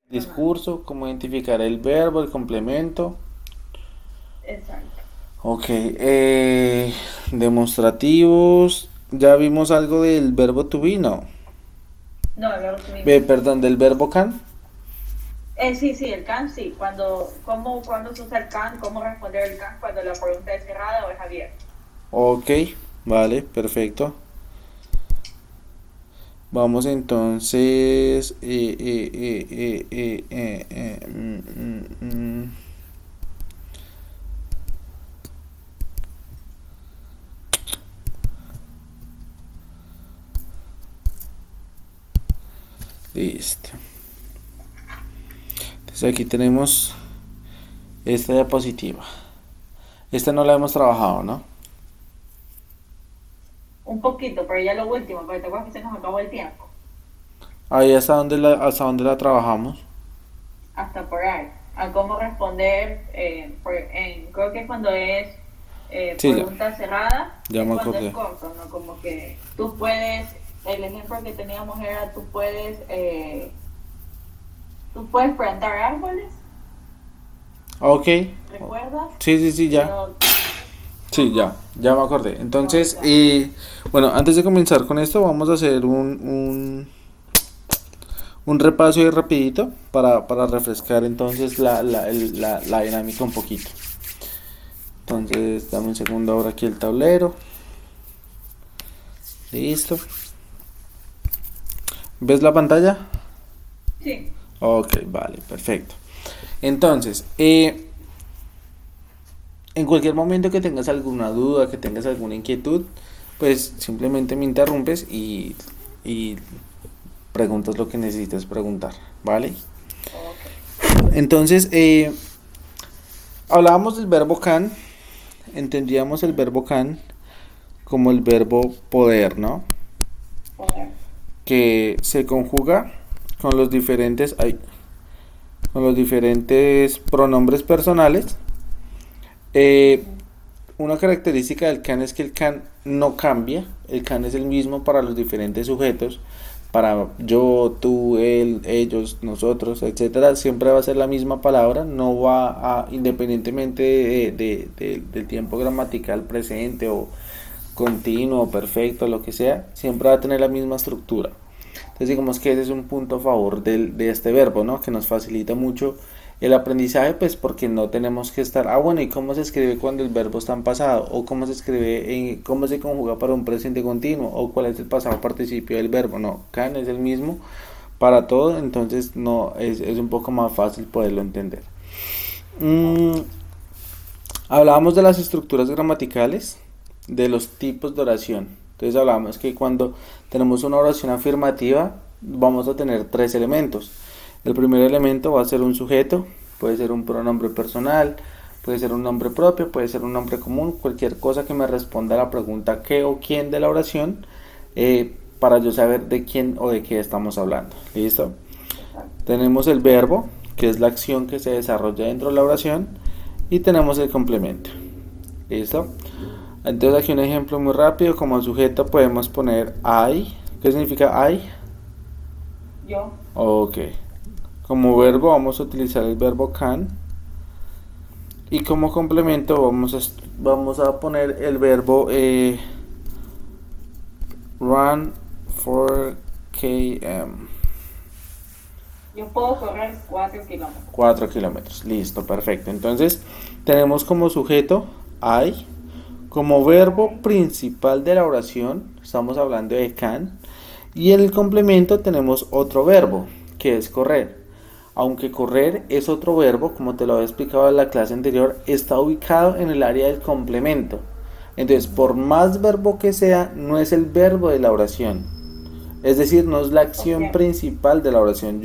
Ajá, discurso, cómo identificar el verbo, el complemento. exacto. Ok, demostrativos. Ya vimos algo del verbo to be, no. No, luego tuvimos. Perdón, del verbo can. Sí, sí, el can, sí. Cuando se usa el can, cómo responder el can cuando la pregunta es cerrada o es abierta. Ok, vale, perfecto. Vamos entonces. Listo. Entonces aquí tenemos esta diapositiva. Esta no la hemos trabajado, ¿no? Un poquito, pero ya lo último, porque te acuerdas que se nos acabó el tiempo. Ahí hasta dónde la trabajamos. Hasta por ahí. A cómo responder, creo que cuando es Sí, ya, pregunta cerrada, ya es me cuando es acordé. corto, ¿no? Como que tú puedes, el ejemplo que teníamos era tú puedes plantar árboles, Ok, ¿recuerdas? sí, sí, sí, Y ya. no, Sí, ya me acordé. Entonces, exacto. bueno, antes de comenzar con esto, vamos a hacer un repaso ahí rapidito para refrescar entonces la dinámica un poquito. Ok. Entonces, dame un segundo ahora aquí el tablero. Listo. ¿Ves la pantalla? Sí. Ok, vale, perfecto. Entonces, en cualquier momento que tengas alguna duda, que tengas alguna inquietud, pues simplemente me interrumpes y preguntas lo que necesites preguntar, ¿vale? Ok. Entonces, hablábamos del verbo can, entendíamos el Ujú. verbo can como el verbo poder, ¿no? Poder. Que se conjuga con los diferentes, con los diferentes pronombres personales. Eh, Ujú. una característica del can es que el can no cambia, el can es el mismo para los diferentes sujetos, para yo, tú, él, ellos, nosotros, etcétera, siempre va a ser la misma palabra, no va a, independientemente del tiempo gramatical presente o continuo, perfecto, lo que sea, siempre va a tener la misma estructura. Entonces digamos que ese es un punto a favor de este verbo, ¿no? Que nos facilita mucho el aprendizaje, pues porque no tenemos que estar, bueno, ¿y cómo se escribe cuando el verbo está en pasado? ¿O cómo se escribe, cómo se conjuga para un presente continuo? ¿O cuál es el pasado participio del verbo? No, can es el mismo para todo, entonces no, es un poco más fácil poderlo entender. Ok. Mm, Hablábamos de las estructuras gramaticales, de los tipos de oración. Entonces hablábamos que cuando tenemos una oración afirmativa vamos a tener tres elementos. El primer elemento va a ser un sujeto, puede ser un pronombre personal, puede ser un nombre propio, puede ser un nombre común, cualquier cosa que me responda a la pregunta qué o quién de la oración, para yo saber de quién o de qué estamos hablando. ¿Listo? Exacto. Tenemos el verbo, que es la acción que se desarrolla dentro de la oración, y tenemos el complemento. ¿Listo? Entonces aquí un ejemplo muy rápido, como sujeto podemos poner I. ¿Qué significa I? Yo. Ok. Como verbo vamos a utilizar el verbo can. Y como complemento vamos a poner el verbo run for km. Yo puedo correr 4 kilómetros. 4 kilómetros. Listo, perfecto. Entonces tenemos como sujeto I. Como verbo Ay. principal de la oración, estamos hablando de can. Y en el complemento tenemos otro verbo, que es correr. Aunque correr es otro verbo, como te lo había explicado en la clase anterior, está ubicado en el área del complemento. Entonces, por Ujú. más verbo que sea, no es el verbo de la oración. Es decir, no es la Ok. acción principal de la oración.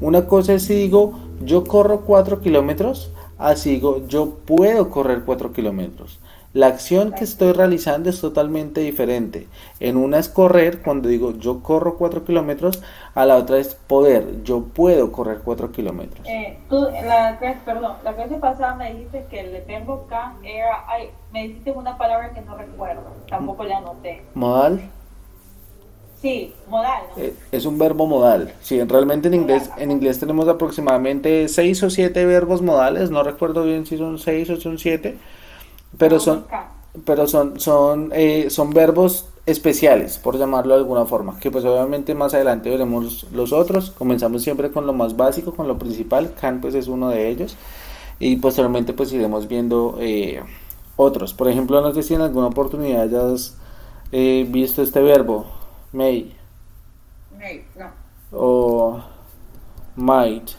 Una cosa es si digo, yo corro 4 kilómetros, así digo, yo puedo correr 4 kilómetros. La acción que Exacto. estoy realizando es totalmente diferente. En una es correr, cuando digo yo corro 4 kilómetros, a la otra es poder, yo puedo correr 4 kilómetros. Perdón, la clase pasada me dijiste que el verbo can era, ay, me dijiste una palabra que no recuerdo, tampoco la anoté. Modal, Sí, modal, ¿no? Es un verbo modal. Sí, realmente Modal, en ajá. inglés tenemos aproximadamente 6 o 7 verbos modales. No recuerdo bien si son 6 o son 7, pero Pero uno son, es can. son verbos especiales, por llamarlo de alguna forma. Que pues obviamente más adelante veremos los otros. Comenzamos siempre con lo más básico, con lo principal. Can pues es uno de ellos. Y posteriormente pues iremos viendo otros. Por ejemplo, no sé si en alguna oportunidad hayas visto este verbo, may No. o might.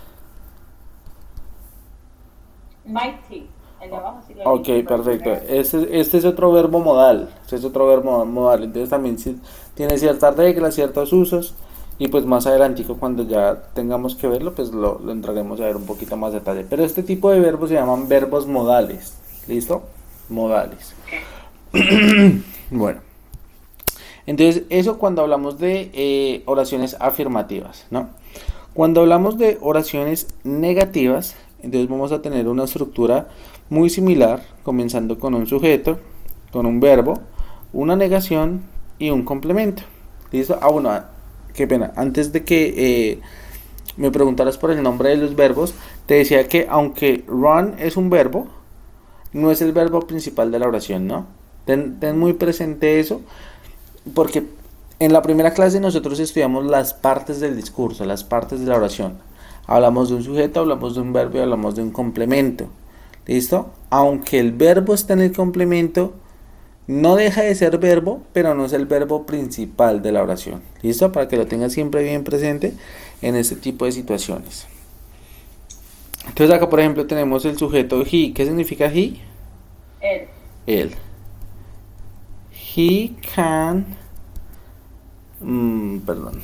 Mighty. El de abajo sí lo he Ok, visto, pero el perfecto. primero. Este es otro verbo modal. Este es otro verbo modal. Entonces también sí tiene ciertas reglas, ciertos usos. Y pues más adelantico cuando ya tengamos que verlo, pues lo entraremos a ver un poquito más detalle. Pero este tipo de verbos se llaman verbos modales. ¿Listo? Modales. Ok. Bueno, entonces eso cuando hablamos de oraciones afirmativas, ¿no? Cuando hablamos de oraciones negativas, entonces vamos a tener una estructura muy similar, comenzando con un sujeto, con un verbo, una negación y un complemento. ¿Listo? Ah, bueno, qué pena. Antes de que me preguntaras por el nombre de los verbos, te decía que aunque run es un verbo, no es el verbo principal de la oración, ¿no? Ten muy presente eso, porque en la primera clase nosotros estudiamos las partes del discurso, las partes de la oración. Hablamos de un sujeto, hablamos de un verbo y hablamos de un complemento. ¿Listo? Aunque el verbo está en el complemento, no deja de ser verbo, pero no es el verbo principal de la oración. ¿Listo? Para que lo tengas siempre bien presente en este tipo de situaciones. Entonces acá por ejemplo tenemos el sujeto he. ¿Qué significa he? Él. Él. He can... perdón.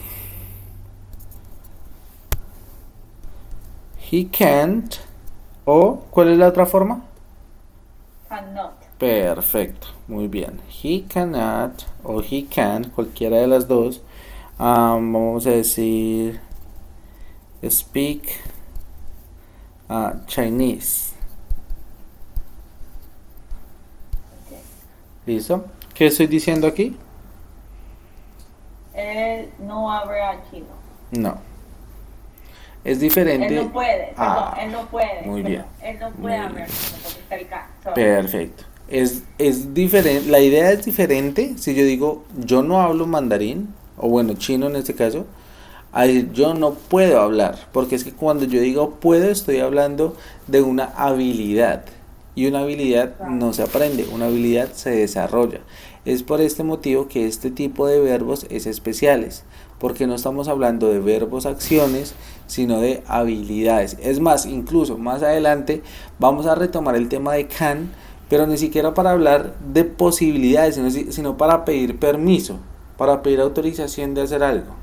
He can't. ¿O cuál es la otra forma? Cannot. Perfecto, muy bien. He cannot o he can, cualquiera de las dos. Vamos a decir speak Chinese. Ok. ¿Listo? ¿Qué estoy diciendo aquí? Él no habla chino. No. Es Él no diferente. puede, perdón, Ah, él no puede, muy bien. perdón, él no puede Muy bien. hablar chino porque está el can. Sorry. Perfecto. Es diferente. La idea es diferente. Si yo digo yo no hablo mandarín, o bueno, chino en este caso, a decir yo no puedo hablar, porque es que cuando yo digo puedo estoy hablando de una habilidad y una habilidad Claro. no se aprende, una habilidad se desarrolla. Es por este motivo que este tipo de verbos es especiales, porque no estamos hablando de verbos acciones, sino de habilidades. Es más, incluso más adelante vamos a retomar el tema de can, pero ni siquiera para hablar de posibilidades, sino para pedir permiso, para pedir autorización de hacer algo,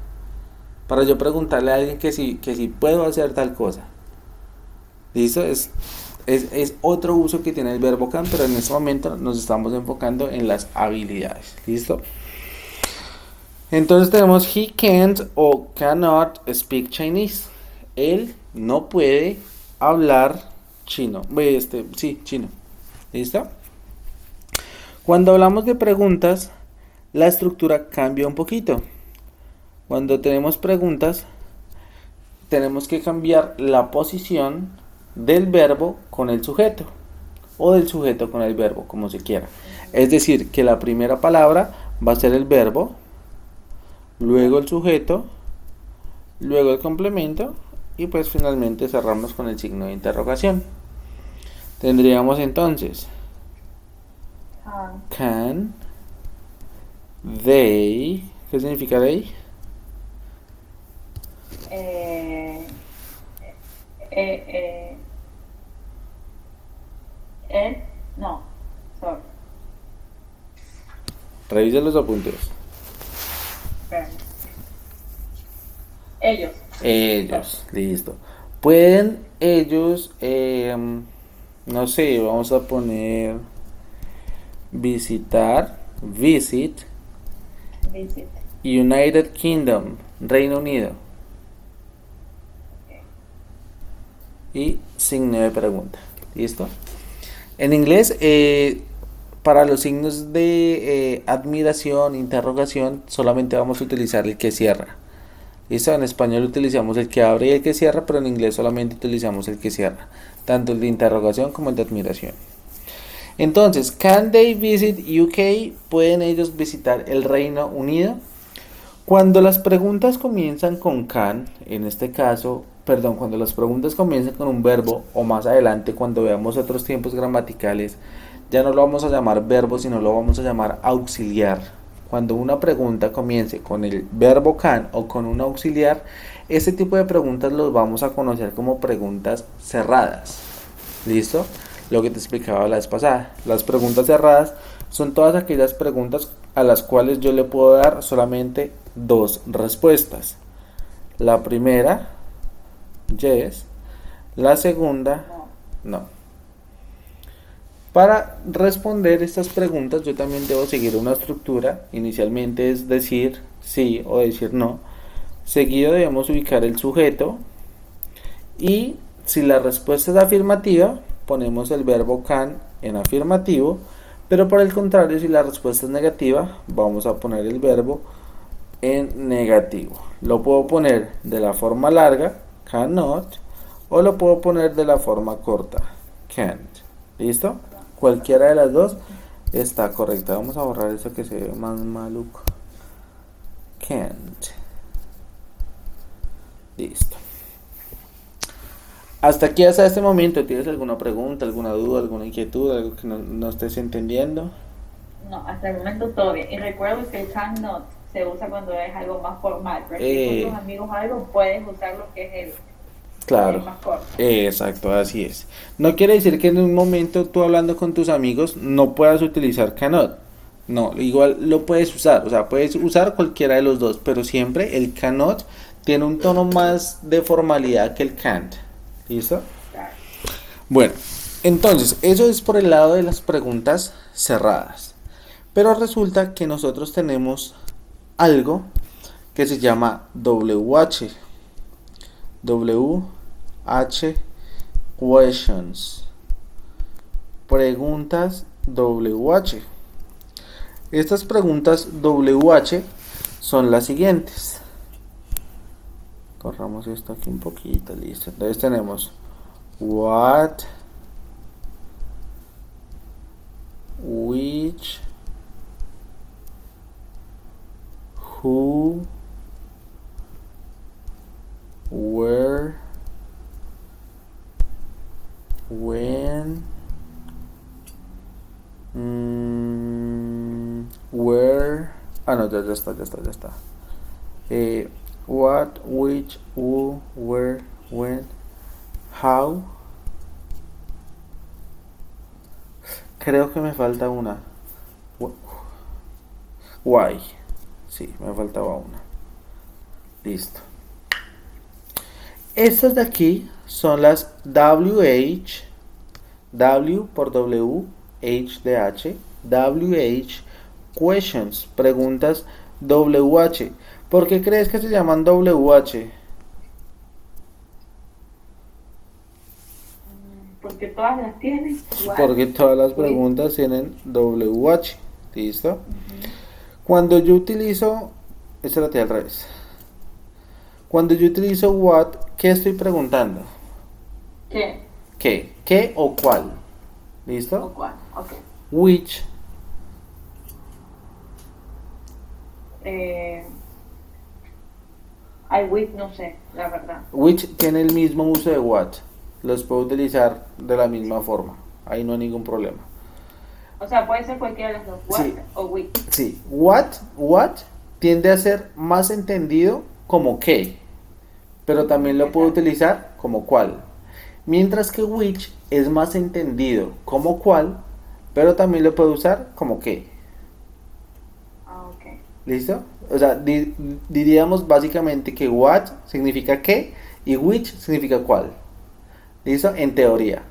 para yo preguntarle a alguien que si puedo hacer tal cosa. ¿Listo? Es otro uso que tiene el verbo can, pero en este momento nos estamos enfocando en las habilidades. ¿Listo? Entonces tenemos he can't o cannot speak Chinese. Él no puede hablar chino. Sí, chino. ¿Listo? Cuando hablamos de preguntas, la estructura cambia un poquito. Cuando tenemos preguntas, tenemos que cambiar la posición del verbo con el sujeto o del sujeto con el verbo, como se quiera. Es decir, que la primera palabra va a ser el verbo, luego el sujeto, luego el complemento y pues finalmente cerramos con el signo de interrogación. Tendríamos entonces Can. can they, ¿qué significa they? Eh, eh, eh, él, no, sorry, Revisen los apuntes. espérame. Ellos, sorry. Ellos, listo. Pueden ellos, no sé, vamos a poner visitar, visit, Visit. United Kingdom, Reino Unido. Okay. Y signo de pregunta. ¿Listo? En inglés para los signos de admiración, interrogación, solamente vamos a utilizar el que cierra. ¿Listo? En español utilizamos el que abre y el que cierra, pero en inglés solamente utilizamos el que cierra, tanto el de interrogación como el de admiración. Entonces, can they visit UK? ¿Pueden ellos visitar el Reino Unido? Cuando las preguntas comienzan con can, en este caso, perdón, cuando las preguntas comienzan con un verbo, o más adelante cuando veamos otros tiempos gramaticales, ya no lo vamos a llamar verbo, sino lo vamos a llamar auxiliar. Cuando una pregunta comience con el verbo can o con un auxiliar, este tipo de preguntas los vamos a conocer como preguntas cerradas. ¿Listo? Lo que te explicaba la vez pasada. Las preguntas cerradas son todas aquellas preguntas a las cuales yo le puedo dar solamente dos respuestas. La primera, yes. La segunda, no. Para responder estas preguntas yo también debo seguir una estructura. Inicialmente es decir sí o decir no. Seguido debemos ubicar el sujeto. Y si la respuesta es afirmativa, ponemos el verbo can en afirmativo. Pero por el contrario, si la respuesta es negativa, vamos a poner el verbo en negativo. Lo puedo poner de la forma larga, cannot, o lo puedo poner de la forma corta, can't. ¿Listo? Cualquiera de las dos está correcta. Vamos a borrar eso que se ve más maluco. Can't. Listo. Hasta aquí, hasta este momento, ¿tienes alguna pregunta, alguna duda, alguna inquietud, algo que no estés entendiendo? No, hasta el momento todo bien. Y recuerdo que el cannot se usa cuando es algo más formal. Pero si con tus amigos algo, puedes usar lo que es Claro, el más corto. Exacto, así es. No quiere decir que en un momento tú hablando con tus amigos no puedas utilizar cannot. No, igual lo puedes usar, o sea, puedes usar cualquiera de los dos, pero siempre el cannot tiene un tono más de formalidad que el can't. ¿Listo? Claro. Bueno, entonces, eso es por el lado de las preguntas cerradas. Pero resulta que nosotros tenemos algo que se llama WH. WH questions. Preguntas WH. Estas preguntas WH son las siguientes. Corramos esto aquí un poquito, listo. Entonces tenemos what, which, who, where, when, where. Ah, no, ya está. What, which, who, where, when, how. Creo que me falta una. Why. Sí, me faltaba una. Listo. Estas de aquí son las WH. W por W, H de H. WH questions. Preguntas WH. ¿Por qué crees que se llaman WH? Porque todas las tienen. Porque todas las preguntas tienen WH. ¿Listo? Cuando yo utilizo... Esta la tengo al revés. Cuando yo utilizo what, ¿qué estoy preguntando? ¿Qué? ¿Qué? ¿Qué o cuál? ¿Listo? ¿O cuál? Ok. Which. I wish, no sé, la verdad. Which tiene el mismo uso de what. Los puedo utilizar de la misma forma. Ahí no hay ningún problema. O sea, puede ser cualquiera de las dos. What Sí. o which. Sí. What tiende a ser más entendido como qué. Pero también lo puedo utilizar como cuál. Mientras que which es más entendido como cuál, pero también lo puedo usar como qué. Ah, ok. ¿Listo? O sea, diríamos básicamente que what significa qué y which significa cuál. ¿Listo? En teoría.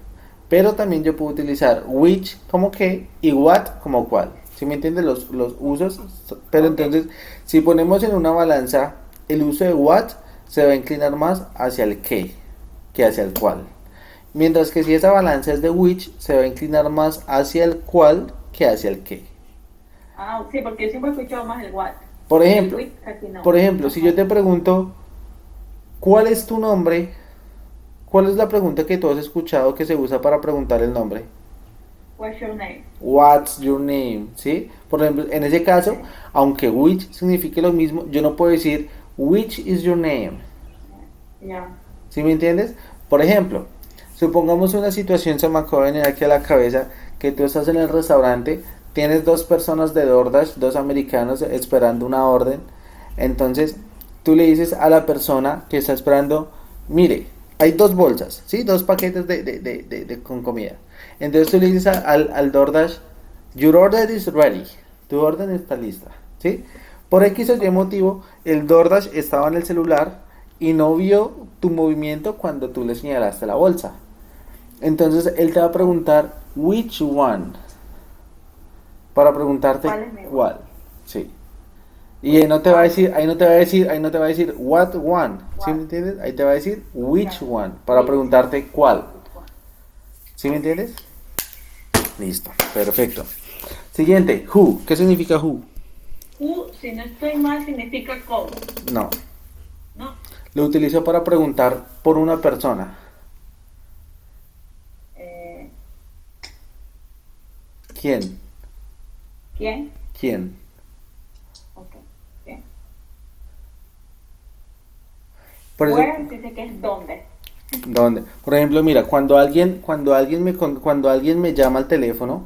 Pero también yo puedo utilizar which como qué y what como cuál. ¿Sí me entienden los usos? Pero entonces, si ponemos en una balanza, el uso de what se va a inclinar más hacia el qué que hacia el cuál. Mientras que si esa balanza es de which, se va a inclinar más hacia el cuál que hacia el qué. Ah, sí, porque yo siempre he escuchado más el what. Por El ejemplo, which casi no. si yo te pregunto, ¿cuál es tu nombre? ¿Cuál es la pregunta que tú has escuchado que se usa para preguntar el nombre? What's your name? What's your name? ¿Sí? Por ejemplo, en ese caso, aunque which signifique lo mismo, yo no puedo decir which is your name. Ya. ¿Sí me entiendes? Por ejemplo, supongamos una situación, se me acaba de venir aquí a la cabeza, que tú estás en el restaurante, tienes dos personas de DoorDash, dos americanos esperando una orden, entonces tú le dices a la persona que está esperando, mire, hay dos bolsas, ¿sí? Dos paquetes con comida. Entonces tú le dices al DoorDash, your order is ready, tu orden está lista, ¿sí? Por X o Y motivo, el DoorDash estaba en el celular y no vio tu movimiento cuando tú le señalaste la bolsa. Entonces él te va a preguntar which one, para preguntarte ¿Cuál es mi cuál. Sí. Y ahí no te va a decir, ahí no te va a decir what one, ¿sí me entiendes? Ahí te va a decir which one, para preguntarte cuál. ¿Sí me entiendes? Listo, perfecto. Siguiente, who. ¿Qué significa who? Who, si no estoy mal, significa cómo. No. ¿No? Lo utilizo para preguntar por una persona. ¿Quién? ¿Quién? ¿Quién? Ok. ¿Quién? Por eso, Where dice que es dónde. ¿dónde? Por ejemplo, mira, cuando alguien me llama al teléfono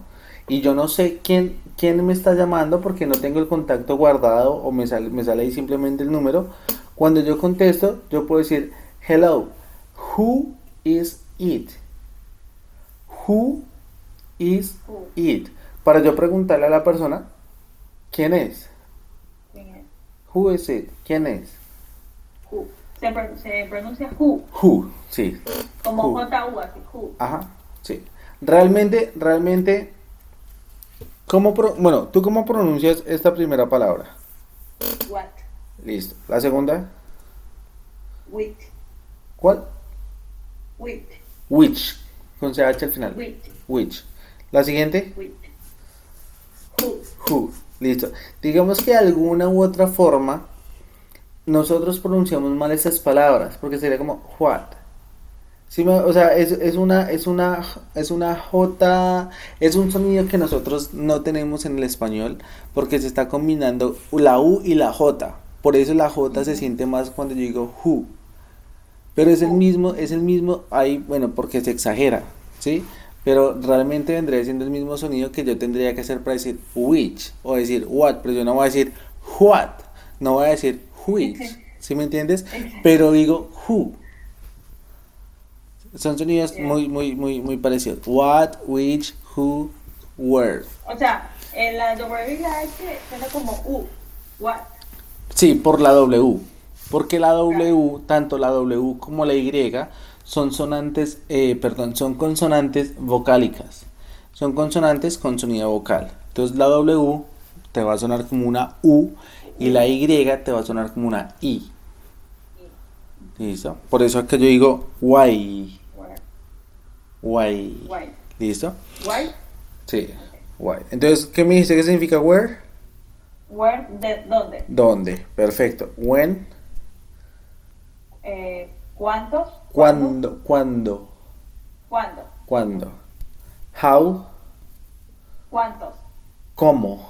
y yo no sé quién me está llamando porque no tengo el contacto guardado o me sale ahí simplemente el número, cuando yo contesto, yo puedo decir, hello, who is it? Who is Who. it? Para yo preguntarle a la persona, ¿quién es? ¿Quién es? Who is it? ¿Quién es? Who. Se pronuncia who. Who, sí. Como Who. J-U, así, who. Ajá, sí. Realmente, bueno, ¿tú cómo pronuncias esta primera palabra? What. Listo. La segunda, Which. ¿cuál? Which. Which, con CH al final. Which. Which. La siguiente, Which. Who. who. Listo. Digamos que de alguna u otra forma, nosotros pronunciamos mal esas palabras, porque sería como what. Sí, o sea, es una J, es un sonido que nosotros no tenemos en el español, porque se está combinando la U y la J. Por eso la J se siente más cuando yo digo who. Pero es el mismo, ahí, bueno, porque se exagera, ¿sí? Pero realmente vendría siendo el mismo sonido que yo tendría que hacer para decir which o decir what, pero yo no voy a decir what, no voy a decir which, ¿sí me entiendes? Pero digo who. Son sonidos muy parecidos. What, which, who, where. O sea, la W y la H suena como U. What. Sí, por la W. Porque la W, tanto la W como la Y, son son consonantes vocálicas. Son consonantes con sonido vocal. Entonces la W te va a sonar como una U y la Y te va a sonar como una I. ¿Listo? Por eso es que yo digo why. Why. Why. ¿Listo? Why. Sí, why. Entonces, ¿qué me dijiste que significa where? Where, de dónde. ¿Dónde? Perfecto. When. ¿Cuántos? ¿Cuándo? ¿Cuándo? ¿Cuándo? How. ¿Cuántos? ¿Cómo?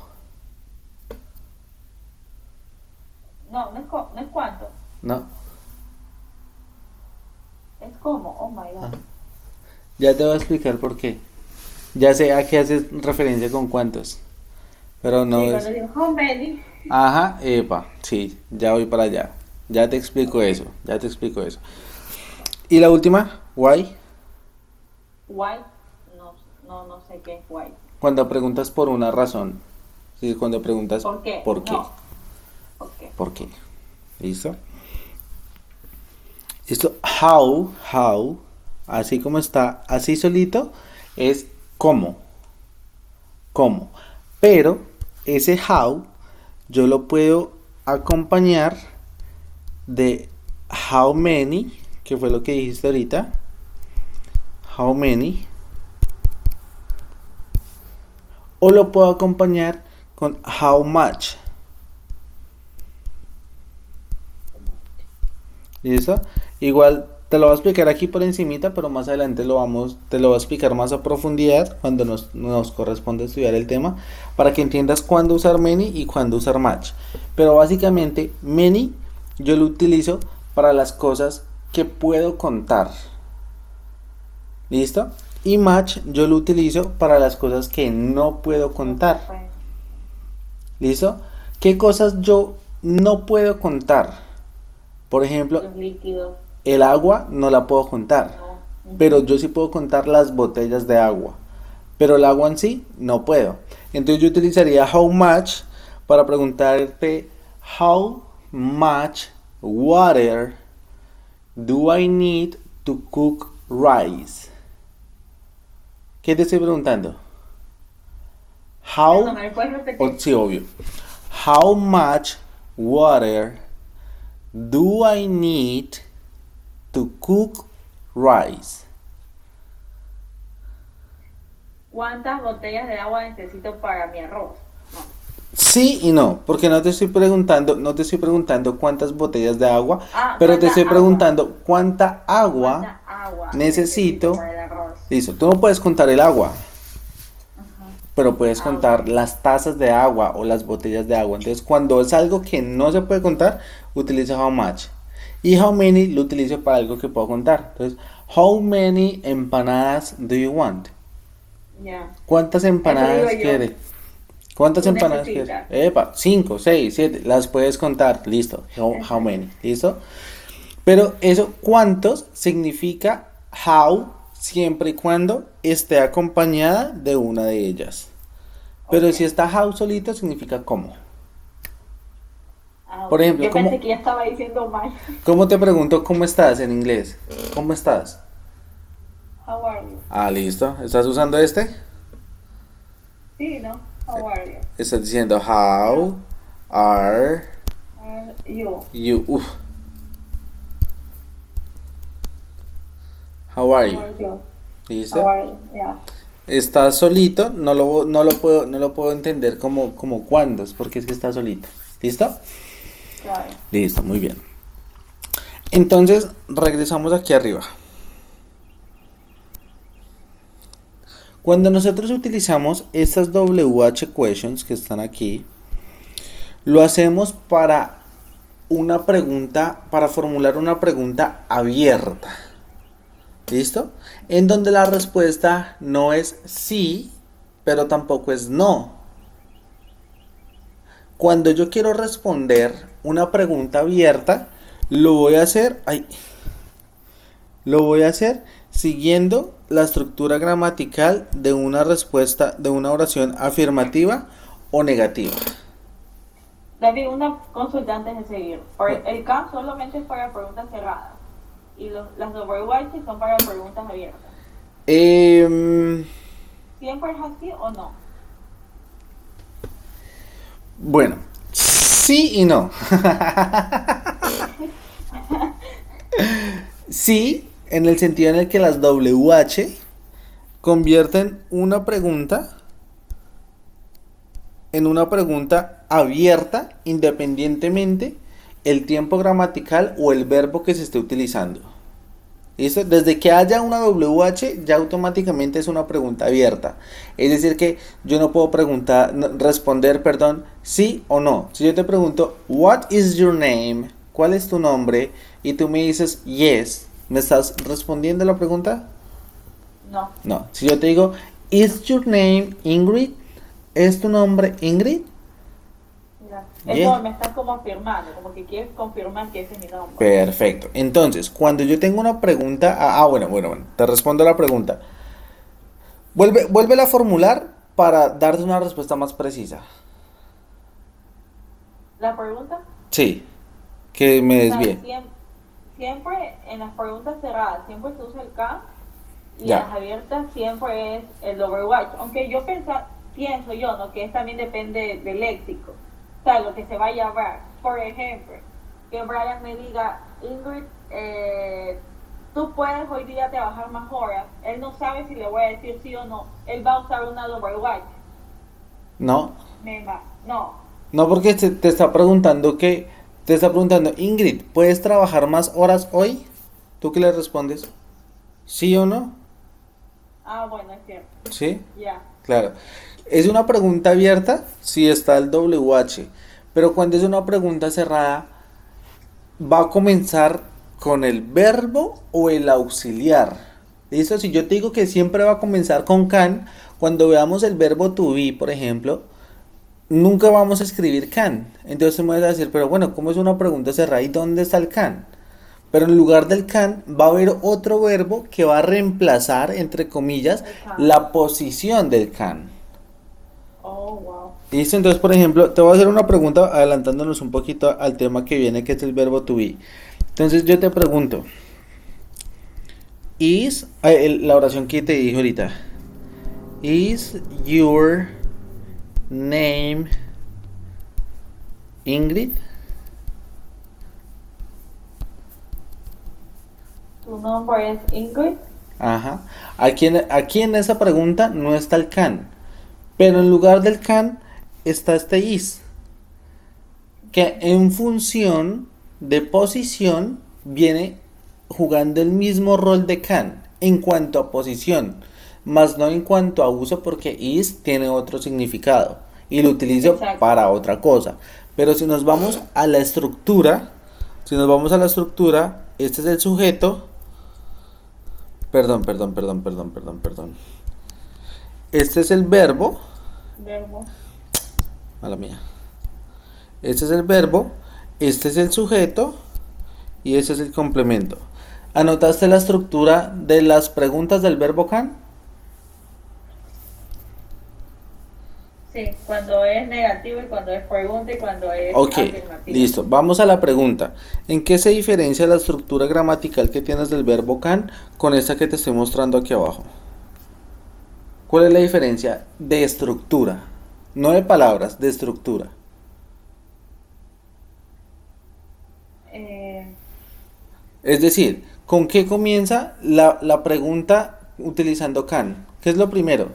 No, no es cuánto. No. Es como. Oh my god. Ya te voy a explicar por qué. Ya sé a qué haces referencia con cuántos. Pero no Sí, es. cuando digo how many. Ajá, epa, sí, ya voy para allá. Ya te explico eso. ¿Y la última? Why. Why. No sé qué es why. Cuando preguntas por una razón. Sí, cuando preguntas ¿Por qué? ¿por qué? No. ¿Por qué? ¿Por qué? ¿Listo? Listo. How, así como está, así solito, es cómo. ¿Cómo? Pero ese how yo lo puedo acompañar de how many, que fue lo que dijiste ahorita. How many. o lo puedo acompañar con how much. ¿Listo? Igual te lo voy a explicar aquí por encimita, pero más adelante te lo voy a explicar más a profundidad cuando nos corresponde estudiar el tema, para que entiendas cuándo usar many y cuándo usar much. Pero básicamente many yo lo utilizo para las cosas que puedo contar. ¿Listo? Y much yo lo utilizo para las cosas que no puedo contar. ¿Listo? ¿Qué cosas yo no puedo contar? Por ejemplo, Los líquidos. el agua no la puedo contar, No. pero yo sí puedo contar las botellas de agua, pero el agua en sí no puedo. Entonces yo utilizaría how much para preguntarte how much water do I need to cook rice. ¿Qué te estoy preguntando? How, Perdón, ¿me puedes repetir? sí, obvio. How much water do I need to cook rice? ¿Cuántas botellas de agua necesito para mi arroz? No. Sí y no, porque no te estoy preguntando cuántas botellas de agua, pero te ¿cuánta estoy agua? preguntando cuánta agua ¿Cuánta agua necesito. para el arroz? Listo, tú no puedes contar el agua, Ajá. pero puedes contar Ok. las tazas de agua o las botellas de agua. Entonces, cuando es algo que no se puede contar, utiliza how much. Y how many lo utilizo para algo que puedo contar. Entonces, how many empanadas do you want? Ya. ¿Cuántas empanadas digo yo. quiere? ¿Cuántas Tú empanadas necesitas. quieres? Epa, 5, 6, 7, las puedes contar, listo. How many, listo. Pero eso, ¿cuántos? Significa how, siempre y cuando esté acompañada de una de ellas. Pero Ok. si está how solito, significa cómo. Ah, Por ok. ejemplo, Yo pensé que ya estaba diciendo mal. ¿cómo te pregunto cómo estás en inglés? ¿Cómo estás? How are you? Ah, listo. ¿Estás usando este? Sí, ¿no? How are you? Estás diciendo how are Are you? you. Uf. How are How you? are you? ¿Listo? How are you? Yeah. Está solito, no lo puedo entender como cuándo, es porque es que está solito. ¿Listo? Claro. Listo, muy bien. Entonces, regresamos aquí arriba. Cuando nosotros utilizamos estas WH questions que están aquí, lo hacemos para una pregunta, para formular una pregunta abierta. ¿Listo? En donde la respuesta no es sí, pero tampoco es no. Cuando yo quiero responder una pregunta abierta, lo voy a hacer siguiendo la estructura gramatical de una respuesta, de una oración afirmativa o negativa. David, una consulta antes de seguir. El CAM solamente es para preguntas cerradas y las WH son para preguntas abiertas. ¿Siempre es así o no? Bueno, sí y no. Sí, en el sentido en el que las WH convierten una pregunta en una pregunta abierta independientemente el tiempo gramatical o el verbo que se esté utilizando. ¿Listo? Desde que haya una WH ya automáticamente es una pregunta abierta. Es decir que yo no puedo responder, sí o no. Si yo te pregunto, what is your name? ¿Cuál es tu nombre? Y tú me dices, yes. ¿Me estás respondiendo la pregunta? No. No. Si yo te digo, is your name Ingrid? ¿Es tu nombre Ingrid? Eso Yeah. me estás como afirmando, como que quieres confirmar que ese es mi nombre. Perfecto. Entonces, cuando yo tengo una pregunta, bueno, te respondo la pregunta. Vuélvela a formular para darte una respuesta más precisa. ¿La pregunta? Sí, que me O sea, desvíe. siempre en las preguntas cerradas, siempre se usa el CAM y Ya. en las abiertas siempre es el WH. Aunque yo pienso yo, ¿no? Que también depende del léxico. O sea, lo que se vaya a hablar. Por ejemplo, que Brian me diga, Ingrid, tú puedes hoy día trabajar más horas. Él no sabe si le voy a decir sí o no. Él va a usar una WH. No, No. no porque te está preguntando te está preguntando, Ingrid, ¿puedes trabajar más horas hoy? ¿Tú qué le respondes? ¿Sí o no? Ah, bueno, es cierto. ¿Sí? Ya. Claro. Es una pregunta abierta si está el WH, pero cuando es una pregunta cerrada, va a comenzar con el verbo o el auxiliar. ¿Listo? Si yo te digo que siempre va a comenzar con can, cuando veamos el verbo to be, por ejemplo, nunca vamos a escribir can. Entonces me vas a decir, pero bueno, ¿cómo es una pregunta cerrada y dónde está el can? Pero en lugar del can va a haber otro verbo que va a reemplazar, entre comillas, El can. la posición del can. Oh, wow. ¿Listo? Entonces, por ejemplo, te voy a hacer una pregunta adelantándonos un poquito al tema que viene, que es el verbo to be. Entonces yo te pregunto, la oración que te dije ahorita, is your name Ingrid? ¿Tu nombre es Ingrid? Ajá. Aquí en esa pregunta no está el can, pero en lugar del can está este is, que en función de posición viene jugando el mismo rol de can en cuanto a posición, más no en cuanto a uso porque is tiene otro significado y lo utilizo Exacto. para otra cosa. Pero si nos vamos a la estructura, este es el sujeto, perdón. Este es el verbo, Verbo. mala mía. Este es el verbo, este es el sujeto y este es el complemento. ¿Anotaste la estructura de las preguntas del verbo can? Sí, cuando es negativo y cuando es pregunta y cuando es Ok, afirmativo. listo. Vamos a la pregunta. ¿En qué se diferencia la estructura gramatical que tienes del verbo can con esta que te estoy mostrando aquí abajo? ¿Cuál es la diferencia de estructura? No de palabras, de estructura. Eh, Es decir, ¿con qué comienza la pregunta utilizando can? ¿Qué es lo primero?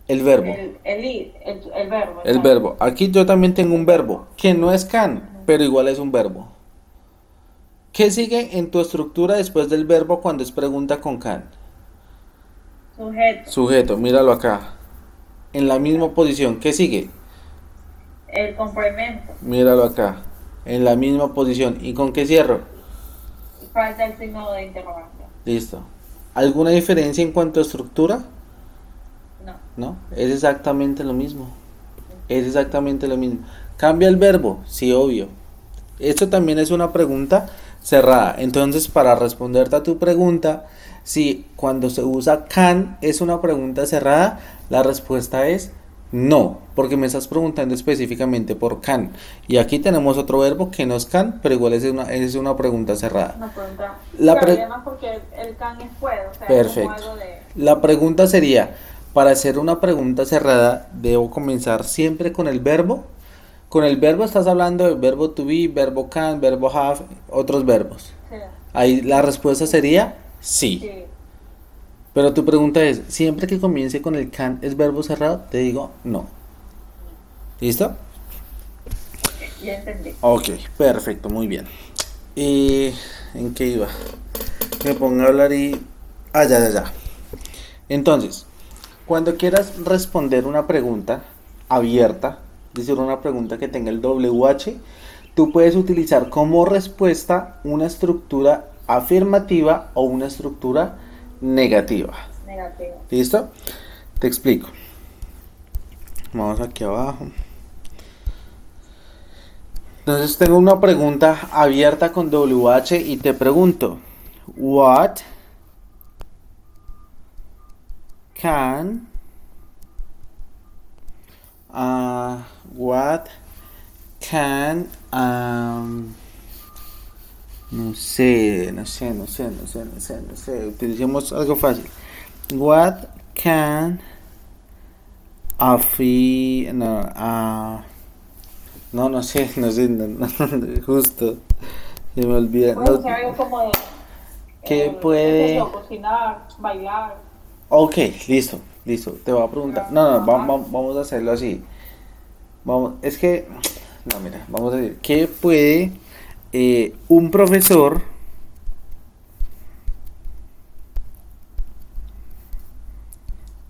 El verbo. el verbo. El exacto. verbo. Aquí yo también tengo un verbo que no es can, pero igual es un verbo. ¿Qué sigue en tu estructura después del verbo cuando es pregunta con can? Sujeto. Sujeto, míralo acá. En la misma posición. ¿Qué sigue? El complemento. Míralo acá. En la misma posición. ¿Y con qué cierro? Falta el signo de interrogación. Listo. ¿Alguna diferencia en cuanto a estructura? No. No, es exactamente lo mismo. Es exactamente lo mismo. ¿Cambia el verbo? Sí, obvio. Esto también es una pregunta cerrada. Entonces, para responderte a tu pregunta, si cuando se usa can es una pregunta cerrada, la respuesta es no, porque me estás preguntando específicamente por can. Y aquí tenemos otro verbo que no es can, pero igual es una pregunta cerrada. Una pregunta. La Claro, pre- y además porque el can es puedo, o sea, es como Perfecto. algo de... La pregunta sería, para hacer una pregunta cerrada, debo comenzar siempre con el verbo. Con el verbo estás hablando del verbo to be, verbo can, verbo have, otros verbos. Sí, Ahí la respuesta sería sí. sí, Pero tu pregunta es, ¿siempre que comience con el can es verbo cerrado? Te digo no. ¿Listo? ya entendí. Ok, perfecto, muy bien. ¿Y en qué iba? Me pongo a hablar y... Ah, ya. Entonces, cuando quieras responder una pregunta abierta, es decir, una pregunta que tenga el WH, tú puedes utilizar como respuesta una estructura afirmativa o una estructura negativa. Negativo. ¿Listo? Te explico. Vamos aquí abajo. Entonces tengo una pregunta abierta con WH y te pregunto, what can what can no sé, utilicemos algo fácil. What can no sé, justo se me olvida. Puedes hacer algo como de... ¿Qué qué sé puede? yo, cocinar, bailar. Ok, listo, listo. Te voy a preguntar. No, no, vamos a hacerlo así. Vamos, es que, no, mira, vamos a decir, ¿qué puede un profesor,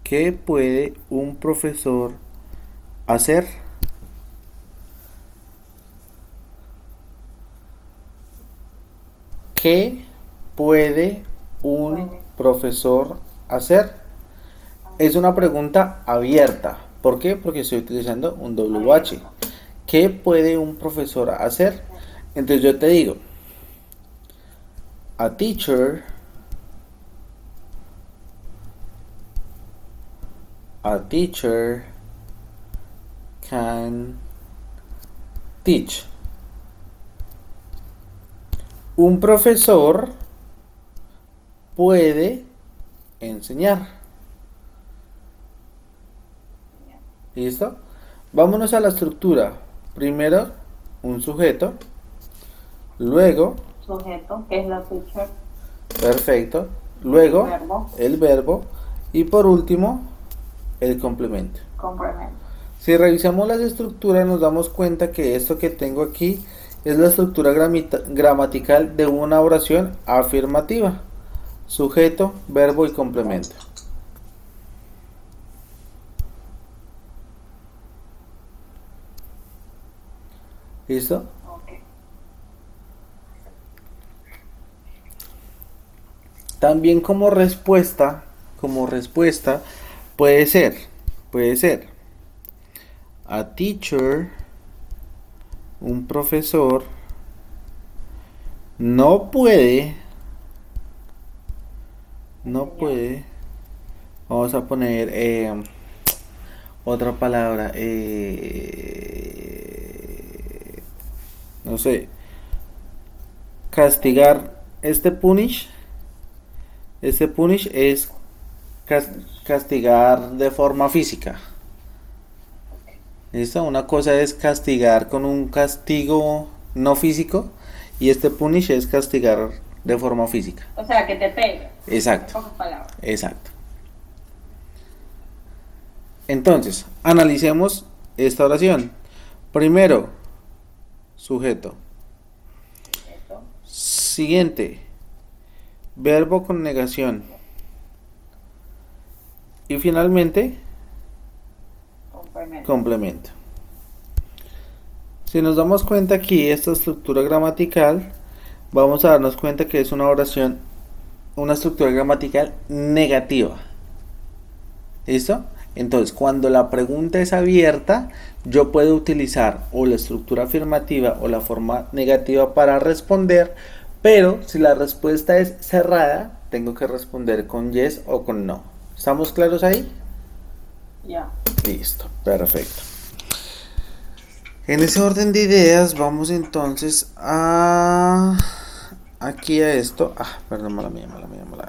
qué puede un profesor hacer? ¿Qué puede un Puede. profesor hacer? Es una pregunta abierta. ¿Por qué? Porque estoy utilizando un WH. Abierto. ¿Qué puede un profesor hacer? Entonces yo te digo, a teacher, a teacher can teach. Un profesor puede enseñar. ¿Listo? Vámonos a la estructura. Primero, un sujeto. Luego, Sujeto, que es la teacher. perfecto. Luego, Verbo, el verbo. Y por último, el complemento. complemento. Si revisamos las estructuras nos damos cuenta que esto que tengo aquí es la estructura gramatical de una oración afirmativa. Sujeto, verbo y complemento. ¿Listo? Ok. También como respuesta puede ser a teacher, un profesor, no puede, no Enseñar. puede, vamos a poner otra palabra, no sé, castigar, este punish es castigar de forma física. ¿Listo? Una cosa es castigar con un castigo no físico y este punish es castigar de forma física. O sea, que te pegue. En Exacto, pocas palabras. exacto. Entonces, analicemos esta oración. Primero, sujeto. Sujeto, Siguiente, verbo con negación. Y finalmente, complemento. complemento. Si nos damos cuenta aquí, esta estructura gramatical, vamos a darnos cuenta que es una oración, una estructura gramatical negativa. ¿Listo? Entonces, cuando la pregunta es abierta, yo puedo utilizar o la estructura afirmativa o la forma negativa para responder, pero si la respuesta es cerrada, tengo que responder con yes o con no. ¿Estamos claros ahí? Ya. Listo, perfecto. En ese orden de ideas, vamos entonces a aquí a esto. Ah, perdón, mala mía,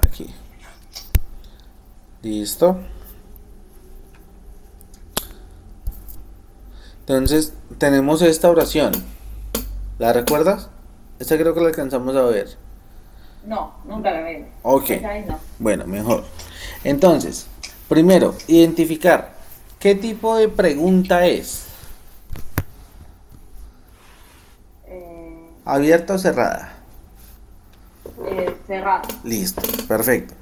aquí. Listo. Entonces, tenemos esta oración. ¿La recuerdas? Esta creo que la alcanzamos a ver. No, nunca la veo. Ok. Esa ahí no. Bueno, mejor. Entonces, primero, identificar qué tipo de pregunta es. Eh, ¿Abierta o cerrada? cerrado. Listo, perfecto.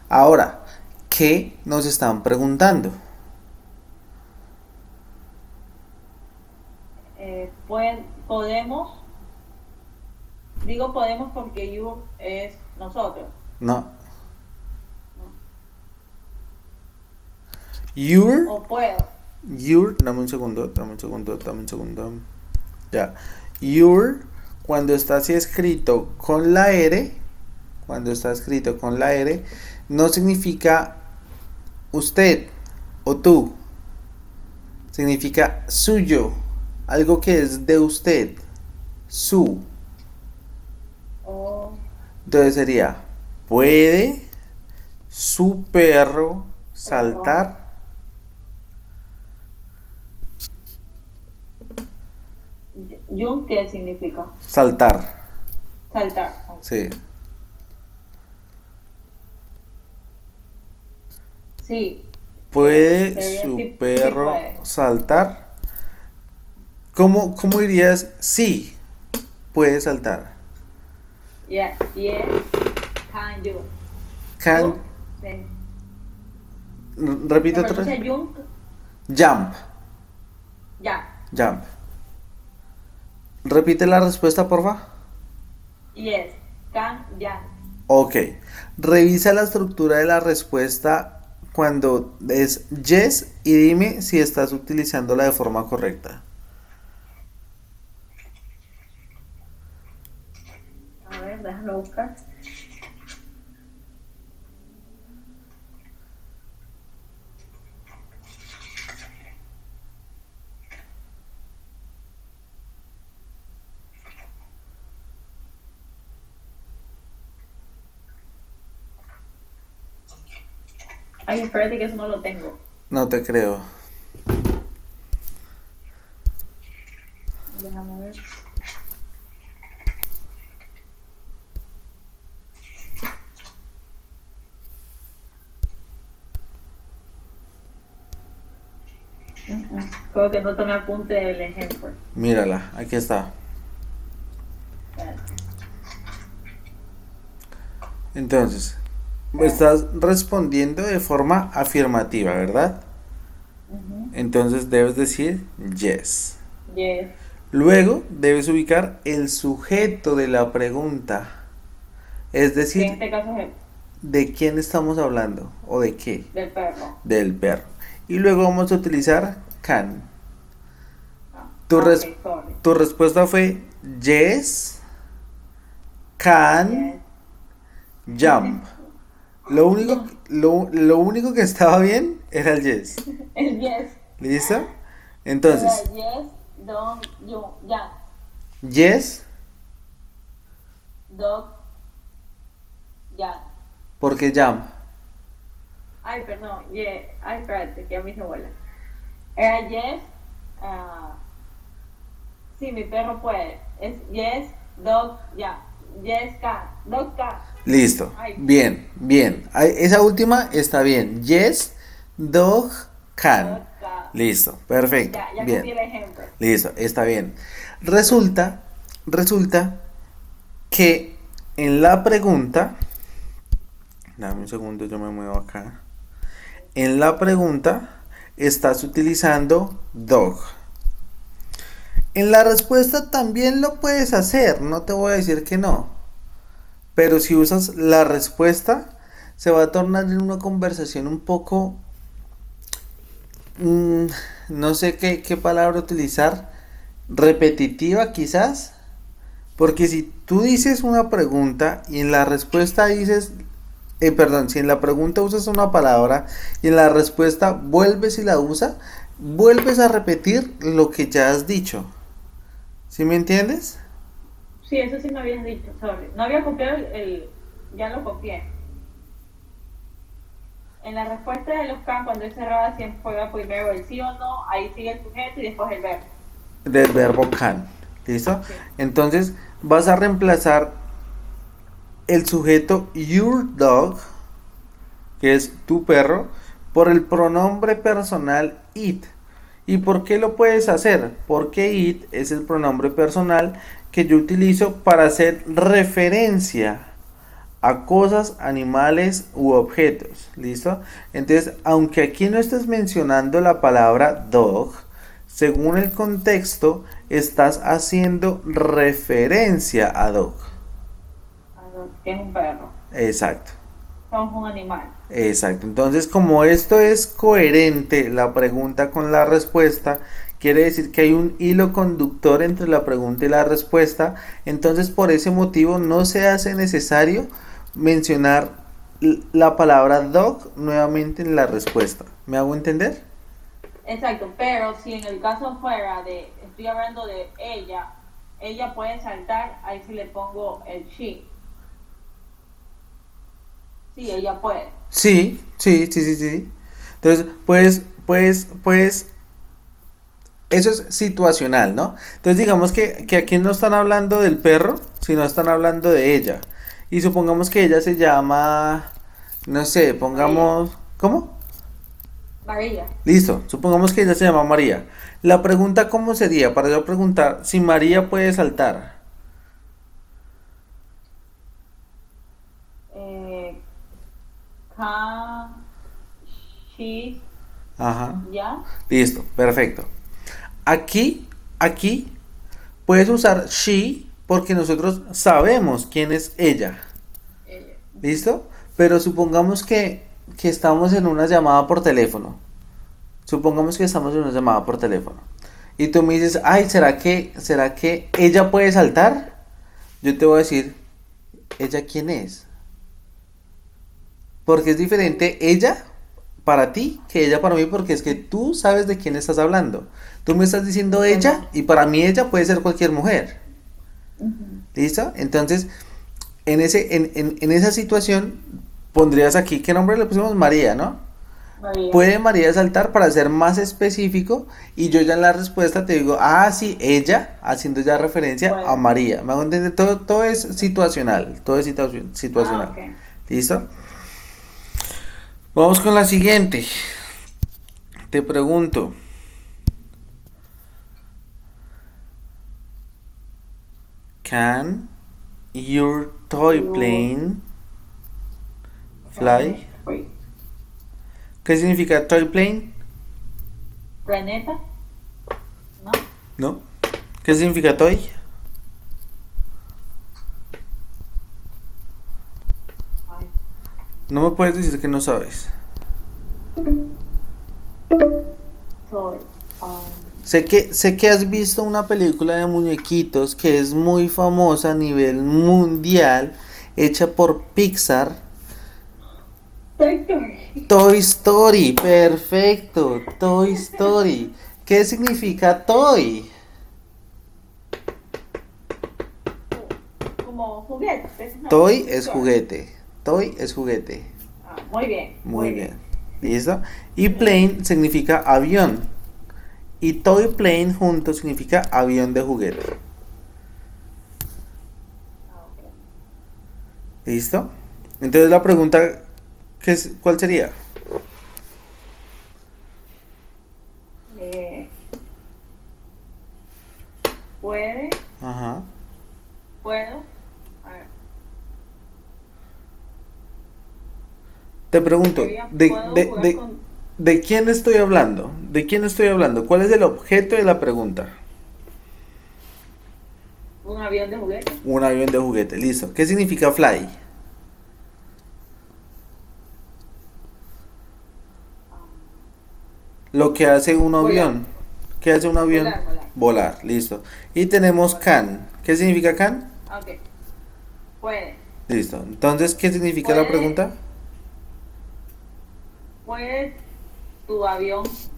Ahora, ¿qué nos están preguntando? Podemos, digo podemos porque you es nosotros. No. ¿No? Your, O puedo. dame un segundo. Ya. Your, cuando está así escrito con la R, no significa usted o tú. Significa suyo, algo que es de usted, su. O Entonces sería, ¿puede su perro saltar? you, ¿qué significa? Saltar, Saltar. sí. Sí. ¿Puede Sería su sí, sí perro puede. saltar? ¿Cómo dirías? Sí, puede saltar. Yeah, yes, can you. Can, Jump. Sí. repite Se otra vez. pronuncia jump. Jump, Ya. jump. Repite la respuesta, porfa. Yes, can, ya. Ok. Revisa la estructura de la respuesta cuando es yes y dime si estás utilizándola de forma correcta. A ver, déjalo buscar. Ay, espérate que eso no lo tengo. No te creo. Déjame ver. Creo que no tomé apunte del ejemplo. Mírala, aquí está. Espérate. Entonces, estás respondiendo de forma afirmativa, ¿verdad? Ujú. Entonces debes decir yes. Yes. Luego debes ubicar el sujeto de la pregunta. Es Que en decir, este caso es el ¿de quién estamos hablando? ¿O de qué? del perro. Del perro. Y luego vamos a utilizar can. Ah, Tu, ok, res- sorry. tu respuesta fue yes, can, Yes. jump. Lo único que estaba bien era el yes. El yes. ¿Listo? Era Entonces, yes, don't, you, ya. yes, Dog, ya. porque jump. Ay, perdón, yes. Ay, espérate, que a mí se vuela. Era yes, sí, mi perro puede. Es yes, dog, ya. Yes, cat, dog, cat. Listo. Ay, Bien, bien. Esa última está bien. Yes, dog, dog, can. cat. Listo. Perfecto. Ya copié Bien. el ejemplo. Listo. Está bien. Resulta que en la pregunta, dame un segundo, yo me muevo acá. En la pregunta estás utilizando dog. En la respuesta también lo puedes hacer, no te voy a decir que no. Pero si usas la respuesta, se va a tornar en una conversación un poco, mm, no sé qué palabra utilizar, repetitiva quizás. Porque si tú dices una pregunta y en la respuesta dices, perdón, si en la pregunta usas una palabra y en la respuesta vuelves y la usas, vuelves a repetir lo que ya has dicho. ¿Sí me entiendes? Sí, eso sí me habías dicho, sorry. No había copiado ya lo copié. En la respuesta de los can, cuando es cerrada, siempre juega primero el sí o no, ahí sigue el sujeto y después el verbo. Del verbo can. ¿Listo? Sí. Entonces vas a reemplazar el sujeto your dog, que es tu perro, por el pronombre personal it. ¿Y por qué lo puedes hacer? Porque it es el pronombre personal que yo utilizo para hacer referencia a cosas, animales u objetos. ¿Listo? Entonces, aunque aquí no estés mencionando la palabra dog, según el contexto, estás haciendo referencia a dog. Que es un perro. Exacto. Somos un animal. Exacto. Entonces, como esto es coherente, la pregunta con la respuesta, quiere decir que hay un hilo conductor entre la pregunta y la respuesta. Entonces, por ese motivo, no se hace necesario mencionar la palabra dog nuevamente en la respuesta. ¿Me hago entender? Exacto, pero si en el caso fuera de, estoy hablando de ella puede saltar, ahí sí le pongo el she. Sí, ella puede. Sí. Entonces, eso es situacional, ¿no? Entonces, digamos que aquí no están hablando del perro, sino están hablando de ella. Y supongamos que ella se llama, no sé, pongamos, ¿cómo? María. Listo, supongamos que ella se llama María. La pregunta, ¿cómo sería? Para yo preguntar si María puede saltar. Eh, can she, Ajá. ya. Listo, perfecto. Aquí puedes usar she porque nosotros sabemos quién es ella. Ella. ¿Listo? Pero supongamos que estamos en una llamada por teléfono. Supongamos que estamos en una llamada por teléfono. Y tú me dices, ay, ¿será que ella puede saltar? Yo te voy a decir, ¿ella quién es? Porque es diferente ella para ti que ella para mí, porque es que tú sabes de quién estás hablando. Tú me estás diciendo Es ella verdad. y para mí ella puede ser cualquier mujer. Ujú. ¿Listo? Entonces, en esa situación, pondrías aquí, ¿qué nombre le pusimos? María, ¿no? María. Puede María saltar para ser más específico y yo ya en la respuesta te digo, ah, sí, ella, haciendo ya referencia a Bueno. María. ¿Me hago entender? Todo es situacional, todo es Ah, situacional. ok. ¿Listo? Vamos con la siguiente. Te pregunto, ¿can your toy You, plane fly? wait. ¿Qué significa toy plane? Planeta, ¿no? ¿No? ¿Qué significa toy? Ay, No me puedes decir que no sabes. soy. um, Sé que has visto una película de muñequitos que es muy famosa a nivel mundial, hecha por Pixar. Toy Story. Toy Story, perfecto, Toy Story. ¿Qué significa toy? Como juguetes, ¿no? Toy es Toy. juguete. Toy es juguete. Ah, muy bien, Muy muy bien. bien. ¿Listo? Y plane significa avión. Y toy plane junto significa avión de juguete. Ah, ok. ¿Listo? Entonces la pregunta, ¿cuál sería? Eh, ¿puede? Ajá. ¿Puedo? A ver, Te pregunto, sería, ¿puedo jugar con ¿de quién estoy hablando? ¿De quién estoy hablando? ¿Cuál es el objeto de la pregunta? un avión de juguete? Un avión de juguete, listo. ¿Qué significa fly? Ah, Lo que hace un volar, avión. ¿Qué hace un avión? volar, volar, Volar, listo. Y tenemos volar. can. ¿Qué significa can? Ah, ok, puede. Listo. Entonces, ¿qué significa la ¿Puede, pregunta? puede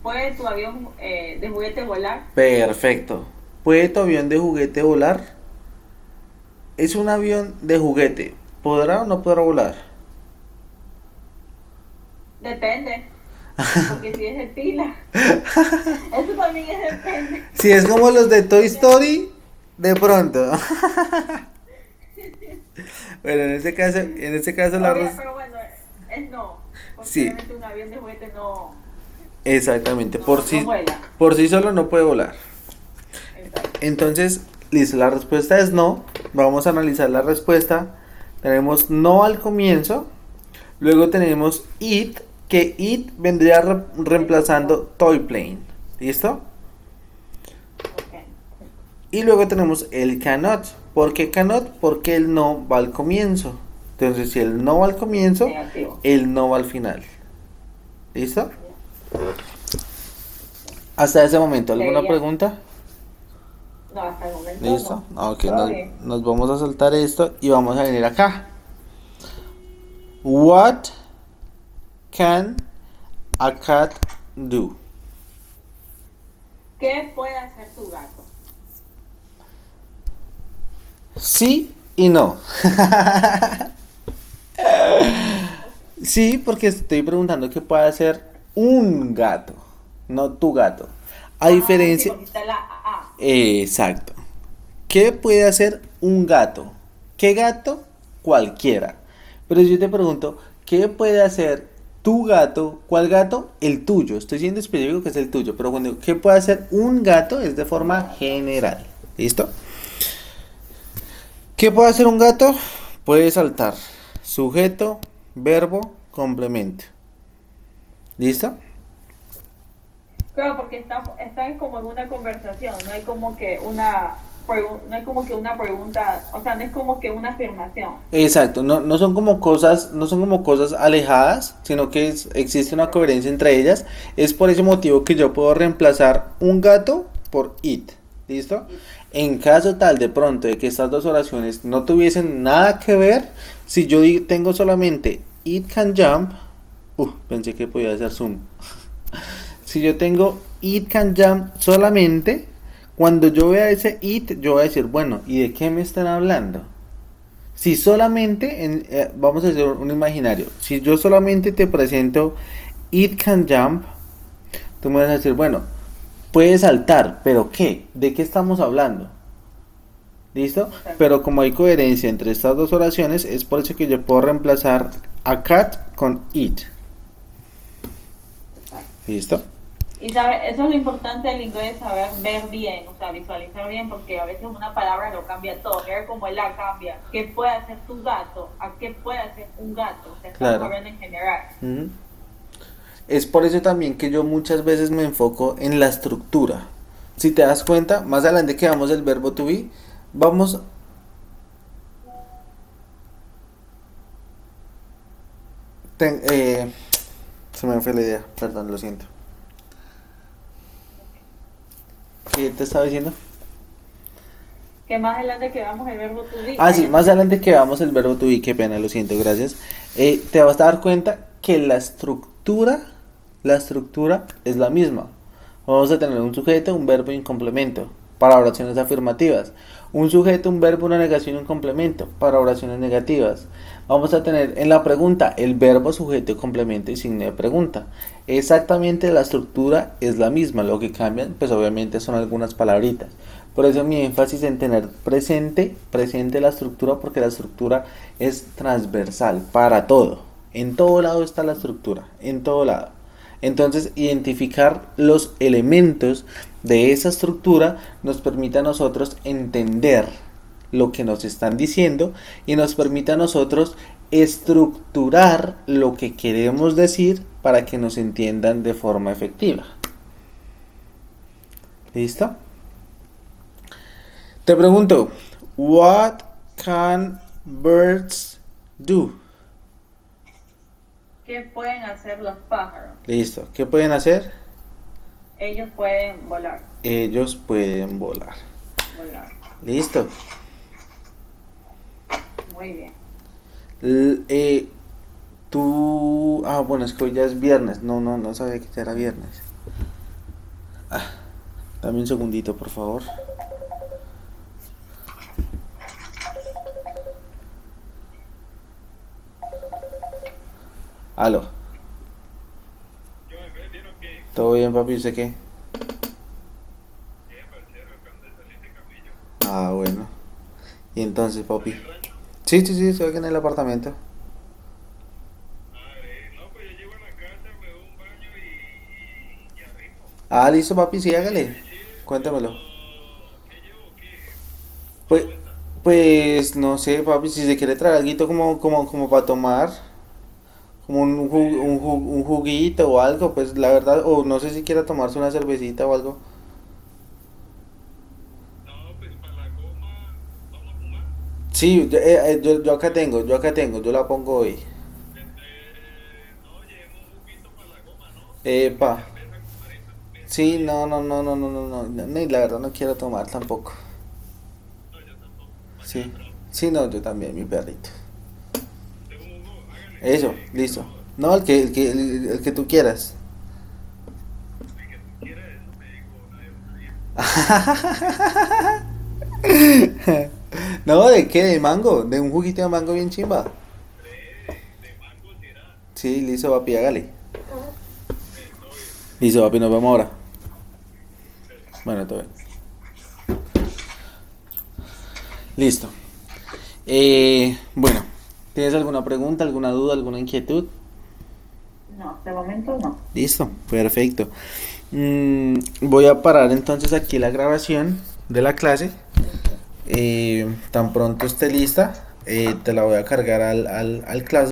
puede tu avión de juguete volar? Perfecto. ¿Puede tu avión de juguete volar? Es un avión de juguete. ¿Podrá o no podrá volar? Depende, porque si es de pila, eso también es depende. Si es como los de Toy Story, de pronto. Bueno, en este caso Pero bueno, es no, porque sí, obviamente un avión de juguete exactamente. Por no sí, vuela. por sí solo no puede volar. Exacto. Entonces, listo, la respuesta es no. Vamos a analizar la respuesta. Tenemos no al comienzo. Luego tenemos it, que it vendría reemplazando toy plane. ¿Listo? Ok. Y luego tenemos el cannot. ¿Por qué cannot? Porque el no va al comienzo. Entonces, si el no va al comienzo, Negativo. el no va al final. ¿Listo? Ya. Hasta ese momento, ¿alguna Sería, pregunta? no, hasta el momento ¿Listo? no. Ok, Todo nos, bien. nos vamos a saltar esto y vamos a venir acá. What can a cat do? ¿Qué puede hacer tu gato? Sí y no. Sí, porque estoy preguntando qué puede hacer un gato, no tu gato. A Ah, sí, diferencia... porque está la A. Exacto. ¿Qué puede hacer un gato? ¿Qué gato? Cualquiera. Pero yo te pregunto, ¿qué puede hacer Tu gato, ¿cuál gato? El tuyo. Estoy siendo específico que es el tuyo, pero cuando ¿qué puede hacer un gato? Es de forma general. ¿Listo? ¿Qué puede hacer un gato? Puede saltar. Sujeto, verbo, complemento. ¿Listo? Claro, porque están como en una conversación, no hay como que no hay como que una pregunta, o sea, no es como que una afirmación. Exacto, no son como cosas, no son como cosas alejadas, sino que existe una coherencia entre ellas. Es por ese motivo que yo puedo reemplazar un gato por it. ¿Listo? En caso tal de pronto de que estas dos oraciones no tuviesen nada que ver, si yo tengo solamente it can jump, pensé que podía hacer zoom. Si yo tengo it can jump solamente, cuando yo vea ese it, yo voy a decir, bueno, ¿y de qué me están hablando? Si solamente, vamos a hacer un imaginario, si yo solamente te presento it can jump, tú me vas a decir, bueno, puede saltar, pero ¿qué? ¿De qué estamos hablando? ¿Listo? Pero como hay coherencia entre estas dos oraciones, es por eso que yo puedo reemplazar a cat con it. ¿Listo? Y eso es lo importante del inglés, saber ver bien, o sea, visualizar bien, porque a veces una palabra lo cambia todo. Ver cómo el A cambia. ¿Qué puede hacer tu gato? ¿A qué puede hacer un gato? O sea, estamos Claro. hablando en general. Es por eso también que yo muchas veces me enfoco en la estructura. Si te das cuenta, más adelante que vamos el verbo to be, vamos... ten- eh, se me fue la idea, perdón, lo siento. ¿Qué te estaba diciendo? Que más adelante que vamos el verbo to be. Ah, sí, más adelante que veamos el verbo to be, qué pena, lo siento, gracias. Te vas a dar cuenta que la estructura es la misma. Vamos a tener un sujeto, un verbo y un complemento para oraciones afirmativas. Un sujeto, un verbo, una negación y un complemento para oraciones negativas. Vamos a tener en la pregunta el verbo, sujeto, complemento y signo de pregunta. Exactamente la estructura es la misma, lo que cambian pues obviamente son algunas palabritas. Por eso mi énfasis en tener presente la estructura, porque la estructura es transversal para todo. En todo lado está la estructura, en todo lado. Entonces, identificar los elementos de esa estructura nos permite a nosotros entender lo que nos están diciendo y nos permite a nosotros estructurar lo que queremos decir para que nos entiendan de forma efectiva. ¿Listo? Te pregunto, what can birds do? ¿Qué pueden hacer los pájaros? Listo, ¿qué pueden hacer? Ellos pueden volar. Ellos pueden volar. Listo. Muy bien. Bueno, es que hoy ya es viernes. No sabía que ya era viernes. Dame un segundito, por favor. Aló. ¿Todo bien, papi? ¿Usted qué? Ah, bueno. ¿Y entonces, papi? Sí, estoy aquí en el apartamento. Ah, listo, papi, sí, hágale. Cuéntamelo. Pues, pues, no sé, papi, si se quiere traer algo como para tomar, como un juguito o algo, pues la verdad, o no sé si quiera tomarse una cervecita o algo. Sí, yo acá tengo, yo la pongo hoy. Epa. Sí, no, y la verdad no quiero tomar tampoco. Sí, sí, no, yo también, mi perrito. Eso, listo. No, el que tú quieras. No, ¿de qué? ¿De mango? ¿De un juguito de mango bien chimba? Sí, listo, papi, hágale. Listo, papi, nos vemos ahora. Bueno, todo bien. Listo. Bueno, ¿tienes alguna pregunta, alguna duda, alguna inquietud? No, de momento no. Listo, perfecto. Voy a parar entonces aquí la grabación de la clase. Tan pronto esté lista, te la voy a cargar al class.